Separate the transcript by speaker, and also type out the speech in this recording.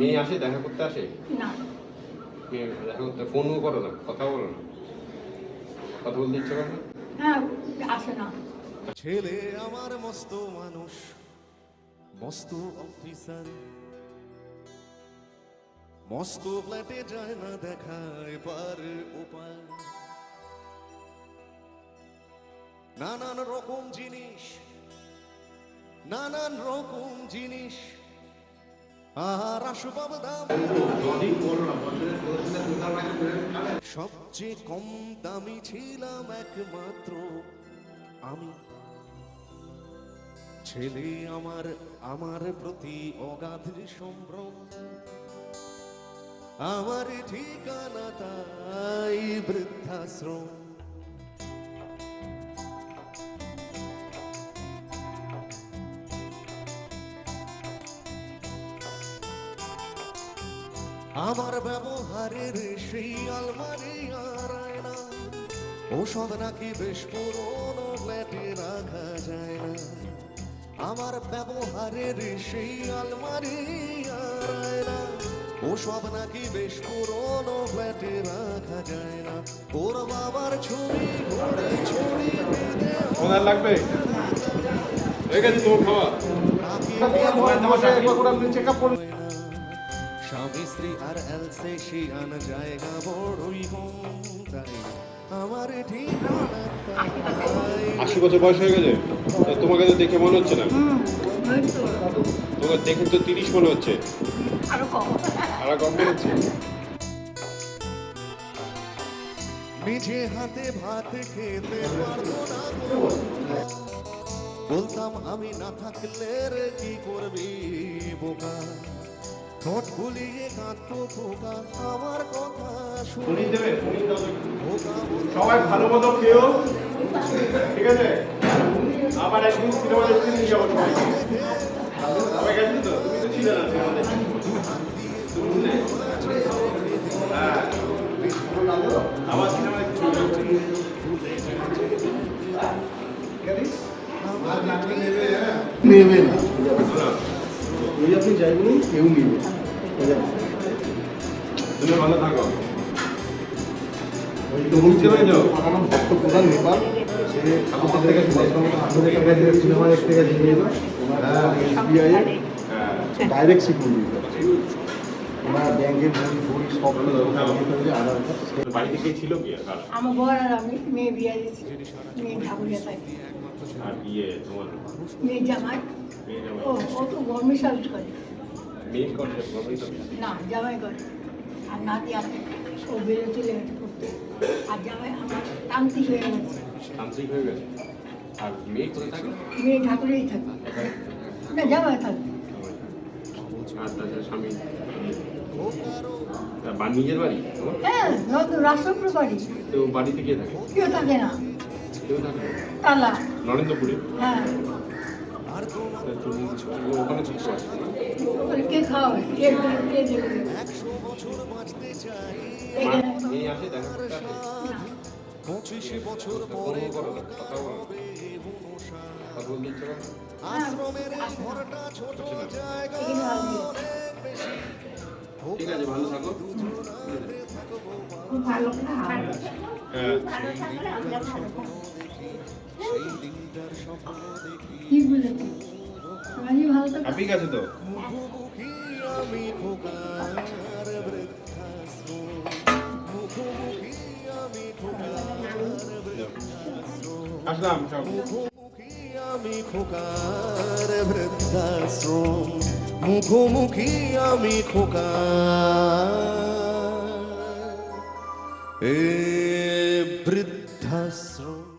Speaker 1: মেয়ে আসে দেখা করতে আসে
Speaker 2: না।
Speaker 1: মেয়ে দেখা করতে ফোনও করো না, কথা বলো না, কথা বলতে ইচ্ছে করে না?
Speaker 2: হ্যাঁ, আসে না।
Speaker 3: ছেলে আমার মস্ত মানুষ, মস্ত অফিসার, মস্ত ফ্ল্যাটে যায় না দেখা এপার ওপার, নানান রকম জিনিস, নানান রকম জিনিস আর আসবাব দামি, সবচেয়ে কম দামি ছিলাম একমাত্র আমি। ছেলে আমার আমার প্রতি অগাধ সম্ভ্রম, আমার ঠিকানা তাই বৃদ্ধাশ্রম। আমার ব্যবহারের সেই আলমারি আর আয়না, ওসব নাকি বেশ পুরোনো ফ্ল্যাটে রাখা যায় না। আমার ব্যবহারের সেই আলমারি আর আয়না, ওসব নাকি বেশ পুরোনো ফ্ল্যাটে রাখা যায় না। ওর বাবার ছবি ঘরে ছড়ি
Speaker 1: ওনার লাগবে হয়ে গেছে তোমার খাওয়া।
Speaker 3: স্বামী স্ত্রী আর অ্যালসেশিয়ান জায়গা বড়ই কম, তাই আমার ঠিকানা
Speaker 1: 80 বছর বয়স হয়ে গেছে, তা তোমাকে তো দেখে মনে হচ্ছে না। তোমাকে দেখে তো 30 মনে হচ্ছে।
Speaker 2: আরো কম।
Speaker 1: আর কম মনে হচ্ছে।
Speaker 3: নিজে হাতে ভাত খেতে পারবো না, বলতাম আমি না থাকলে রে কি করবি বোকা। ঠোঁট ফুলিয়ে কাঁদতো খোকা আমার কথা শুনে,
Speaker 1: সবাই ভালো মতো খেয়েও, ঠিক আছে? আবার একদিন সিনেমা দেখতে নিয়ে যাবো সবাই গেছে তো, তুমি তো ছিলে না হ্যাঁ, আবার সিনেমা দেখতে
Speaker 4: নেবে না, ওই আপনি যাই বলুন কেউ নেবে।
Speaker 1: তুমি ভালো থাকো।
Speaker 4: আমার নাম ভক্ত প্রধান নেপাল, সে ঠাকুর থেকে সিনেমা দেখতে গেছে নিয়ে এলো। এসবিআই ডাইরেক্ট সিকিউরিটি, ওনার ব্যাংকের বই সব আধার কার্ড।
Speaker 1: বাড়িতে কে ছিল কি আর
Speaker 2: আমার বর আর আমি মেয়ে বিয়ে দিচ্ছি, মেয়ে ঠাকুরিয়া থাকি,
Speaker 1: আর বিয়ে তোমার
Speaker 2: মেয়ে জামাই।
Speaker 1: মেয়ে জামাই?
Speaker 2: ও তো গরমি সার্ভিস করে
Speaker 1: মেয়ে করে প্রবলেম তো
Speaker 2: না, জামাই করে। আর নাতি আছে, ও বেরো চলে গেছে করতে। আর জামাই আমার তান্ত্রিক হয়ে গেছে।
Speaker 1: তান্ত্রিক হয়ে গেছে। আর মেয়ে কোথায় থাকে?
Speaker 2: মেয়ে ঠাকুরেই থাকে,
Speaker 1: এখানে?
Speaker 2: না জামাই থাকে।
Speaker 1: আর তাছাড়া স্বামী নিজের বাড়ি তোমার?
Speaker 2: হ্যাঁ, নতুন রাষ্ট্রপুর বাড়ি,
Speaker 1: তো বাড়িতে কে থাকে?
Speaker 2: কেউ থাকে না,
Speaker 1: কেউ থাকে না?
Speaker 2: তালা।
Speaker 1: নরেন্দ্রপুরে?
Speaker 2: হ্যাঁ,
Speaker 1: তা তুমি ওখানে থাকতে পারছো না?
Speaker 2: ওখানে কে খাওয়াবে, কে দেবে? এখানে
Speaker 1: মেয়ে আসে দেখা করতে আসে?
Speaker 2: না।
Speaker 3: 25 বছর
Speaker 1: ফোনও
Speaker 3: পরে
Speaker 1: করো না, কথা বলো না, কথা বলতে ইচ্ছে করে না?
Speaker 3: আশ্রমের এই ঘরটা ছোট জায়গা,
Speaker 2: এখানে আসবে।
Speaker 1: ঠিক আছে, ভালো থাকো।
Speaker 2: খুব ভালো না,
Speaker 1: হ্যাঁ,
Speaker 2: ভালো থাকলে আমরা ভালো থাকবো।
Speaker 3: সেই দিনটার স্বপ্ন দেখি।
Speaker 2: কি বলেছি? আমি ভালো থাকবো।
Speaker 1: হ্যাপি আছে তো?
Speaker 3: মুখোমুখি আমি খোকার বৃদ্ধাশ্রম, মুখোমুখি আমি খোকার বৃদ্ধাশ্রম,
Speaker 1: আসলাম সব।
Speaker 3: মুখোমুখি আমি খোকার বৃদ্ধাশ্রম, মুখোমুখি আমি খোকার এ বৃদ্ধাশ্রম।